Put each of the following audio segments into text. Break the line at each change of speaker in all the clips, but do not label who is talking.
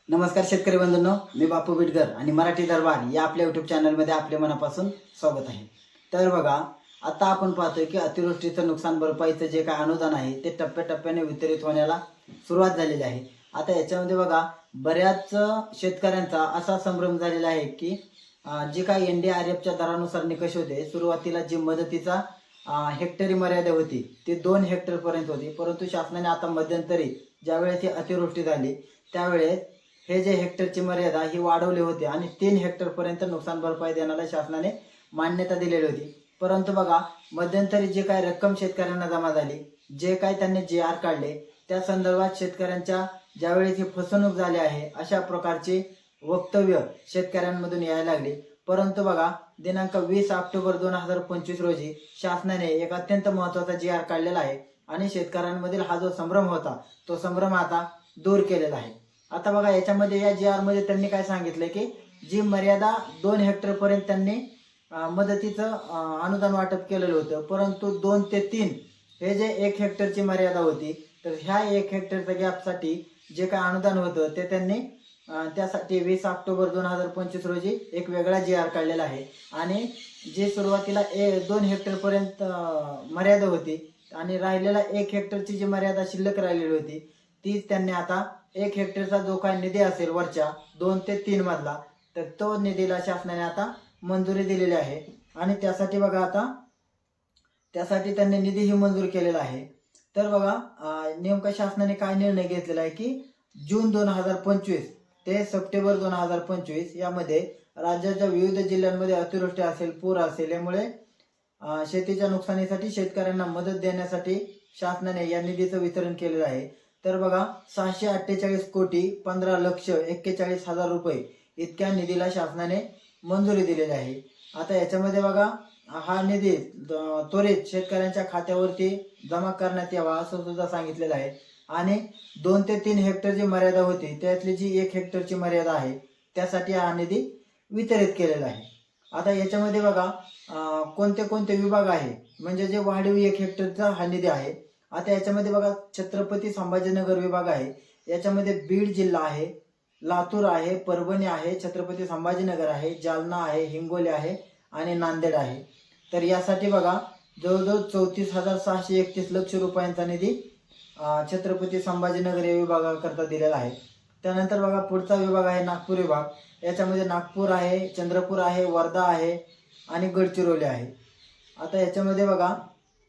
नमस्कार शेतकरी बंधूंनो, मी बापू बिटकर आणि मराठी दरबार या आपल्या यूट्यूब चॅनलमध्ये आपले मनापासून स्वागत आहे। तर बघा, आता आपण पाहतोय की अतिवृष्टीचं नुकसान भरपाईचं जे काय अनुदान आहे ते टप्प्याटप्प्याने वितरित होण्याला सुरुवात झालेली आहे। आता याच्यामध्ये बघा, बऱ्याच शेतकऱ्यांचा असा संभ्रम झालेला आहे की जे काही NDRFच्या दरानुसार निकष होते, सुरुवातीला जी मदतीचा हेक्टरी मर्यादा होती ती 2 हेक्टर पर्यंत होती, परंतु शासनाने आता मध्यंतरी ज्यावेळेस ही अतिवृष्टी झाली त्यावेळेस हे जे हेक्टरची मर्यादा ही वाढवली होती आणि 3 हेक्टर पर्यंत नुकसान भरपाई देण्याला शासनाने मान्यता दिलेली होती। परंतु बघा, मध्यंतरी जे काही रक्कम शेतकऱ्यांना जमा झाली, जे काही त्यांनी JR काढले, त्या संदर्भात शेतकऱ्यांच्या ज्यावेळेस ही फसवणूक झाली आहे अशा प्रकारचे वक्तव्य शेतकऱ्यांमधून यायला लागले। परंतु बघा, दिनांक 20 ऑक्टोबर 2025 रोजी शासनाने एक अत्यंत महत्त्वाचा JR काढलेला आहे आणि शेतकऱ्यांमधील हा जो संभ्रम होता तो संभ्रम आता दूर केलेला आहे। आता बघा, याच्यामध्ये या JR मध्ये त्यांनी काय सांगितलं की जी मर्यादा 2 हेक्टर पर्यंत त्यांनी मदतीचं अनुदान वाटप केलेलं होतं, परंतु 2 ते 3 हे जे 1 हेक्टरची मर्यादा होती, तर ह्या 1 हेक्टरच्या गॅपसाठी जे काय अनुदान होतं ते त्यांनी त्यासाठी 20 ऑक्टोबर 2025 रोजी एक वेगळा JR काढलेला आहे। आणि जे सुरुवातीला 2 हेक्टर पर्यंत मर्यादा होती आणि राहिलेला 1 हेक्टरची जी मर्यादा शिल्लक राहिलेली होती ती त्यांनी आता 1 हेक्टरचा जो काही निधी असेल वरच्या 2 ते 3 मधला, तर तो निधीला शासनाने आता मंजुरी दिलेली आहे। आणि त्यासाठी बघा, आता त्यासाठी त्यांनी निधीही मंजूर केलेला आहे। तर बघा, नेमका शासनाने काय निर्णय घेतलेला आहे की जून 2025 ते सप्टेंबर 2025 यामध्ये राज्याच्या विविध जिल्ह्यांमध्ये अतिवृष्टी असेल, पूर असेल, यामुळे शेतीच्या नुकसानीसाठी शेतकऱ्यांना मदत देण्यासाठी शासनाने या निधीचं वितरण केलेलं आहे। तर बघा, 648 कोटी 15,41,000 रुपये इतक्या निधीला शासनाने मंजुरी दिलेली आहे। आता याच्यामध्ये बघा, हा निधी त्वरित शेतकऱ्यांच्या खात्यावरती जमा करण्यात यावा असं सुद्धा सांगितलेलं आहे। आणि 2 ते 3 हेक्टर जी मर्यादा होती त्यातली जी 1 हेक्टरची मर्यादा आहे त्यासाठी हा निधी वितरित केलेला आहे। आता याच्यामध्ये बघा, कोणते कोणते विभाग आहे, म्हणजे जे वाढीव 1 हेक्टरचा हा निधी आहे। आता याच्यामध्ये बघा, छत्रपती संभाजीनगर विभाग आहे, याच्यामध्ये बीड जिल्हा आहे, लातूर आहे, परभणी आहे, छत्रपती संभाजीनगर आहे, जालना आहे, हिंगोली आहे आणि नांदेड आहे। तर यासाठी बघा, जवळजवळ 34,631 लक्ष रुपयांचा निधी छत्रपती संभाजीनगर या विभागाकरता दिलेला आहे। त्यानंतर बघा, पुढचा विभाग आहे नागपूर विभाग, याच्यामध्ये नागपूर आहे, चंद्रपूर आहे, वर्धा आहे आणि गडचिरोली आहे। आता याच्यामध्ये बघा,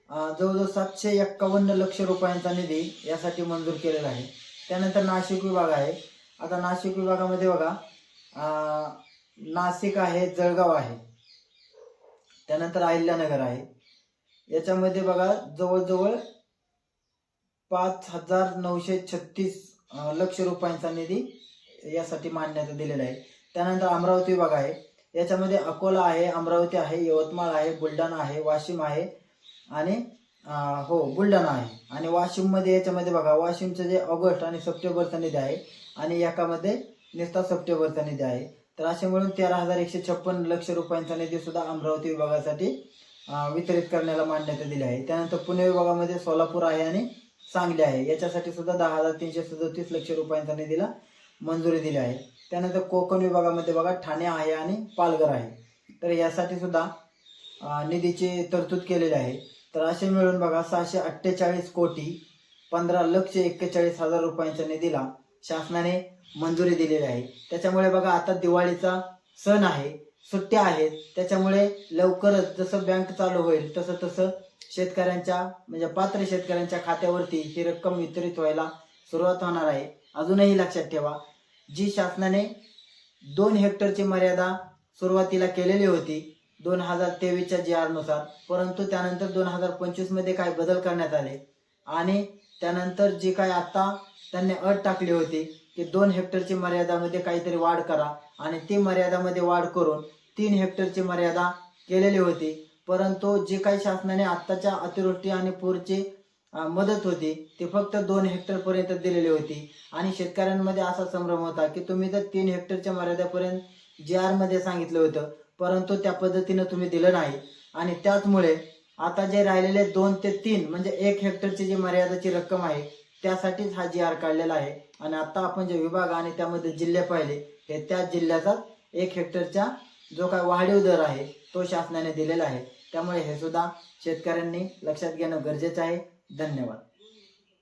जवळजवळ 751 लक्ष रुपयांचा निधी यासाठी मंजूर केलेला आहे। त्यानंतर नाशिक विभाग आहे। आता नाशिक विभागामध्ये बघा, नाशिक आहे, जळगाव आहे, त्यानंतर अहिल्यानगर आहे, याच्यामध्ये बघा जवळजवळ 5,936 लक्ष रुपयांचा निधी यासाठी मान्यता दिलेला आहे। त्यानंतर अमरावती विभाग आहे, याच्यामध्ये अकोला आहे, अमरावती आहे, यवतमाळ आहे, बुलढाणा आहे, वाशिम आहे आणि बुलढाणा आहे। आणि वाशिम मध्ये याच्यामध्ये बघा, वाशिमचं जे ऑगस्ट आणि सप्टेंबरचा निधी आहे आणि यामध्ये नुसता सप्टेंबरचा निधी आहे। तर असे मिळून 13,156 लक्ष रुपयांचा निधी सुद्धा अमरावती विभागासाठी वितरित करण्याला मान्यता दिली आहे। त्यानंतर पुणे विभागामध्ये सोलापूर आहे आणि सांगली आहे, याच्यासाठी सुद्धा 10,337 लक्ष रुपयांचा निधीला मंजुरी दिली आहे। त्यानंतर कोकण विभागामध्ये बघा, ठाणे आहे आणि पालघर आहे, तर यासाठी सुद्धा निधीची तरतूद केलेली आहे। तर असे मिळून बघा, 648 कोटी 15,41,000 रुपयांच्या निधीला शासनाने मंजुरी दिलेली आहे। त्याच्यामुळे बघा, आता दिवाळीचा सण आहे, सुट्ट्या आहेत, त्याच्यामुळे लवकरच जसं बँक चालू होईल तसं तसं शेतकऱ्यांच्या, म्हणजे पात्र शेतकऱ्यांच्या खात्यावरती ही रक्कम वितरित व्हायला सुरुवात होणार आहे। अजूनही लक्षात ठेवा, जी शासनाने 2 हेक्टरची मर्यादा सुरुवातीला केलेली होती 2023च्या JR नुसार, परंतु त्यानंतर 2025 मध्ये काय बदल करण्यात आले आणि त्यानंतर जी काय आता त्यांनी अट टाकली होती की 2 हेक्टरची मर्यादामध्ये काहीतरी वाढ करा, आणि ती मर्यादामध्ये वाढ करून 3 हेक्टरची मर्यादा केलेली होती। परंतु जी काही शासनाने आत्ताच्या अतिवृष्टी आणि पूरची मदत होती ती फक्त 2 हेक्टर पर्यंत दिलेली होती आणि शेतकऱ्यांमध्ये असा संभ्रम होता की तुम्ही जर 3 हेक्टरच्या मर्यादेपर्यंत JR मध्ये सांगितलं होतं, परंतु त्या पद्धतीने तुम्ही दिलं नाही आणि त्याचमुळे आता जे राहिलेले 2 ते 3 म्हणजे 1 हेक्टरची जी मर्यादाची रक्कम आहे त्यासाठीच हा जी आर काढलेला आहे. आणि आता आपण जे विभाग आणि त्यामध्ये जिल्हे पाहिले, हे त्या जिल्ह्याचा 1 हेक्टरचा जो काय वाढीव दर आहे तो शासनाने दिलेला आहे. त्यामुळे हे सुद्धा शेतकऱ्यांनी लक्षात घेणं गरजेचं आहे. धन्यवाद.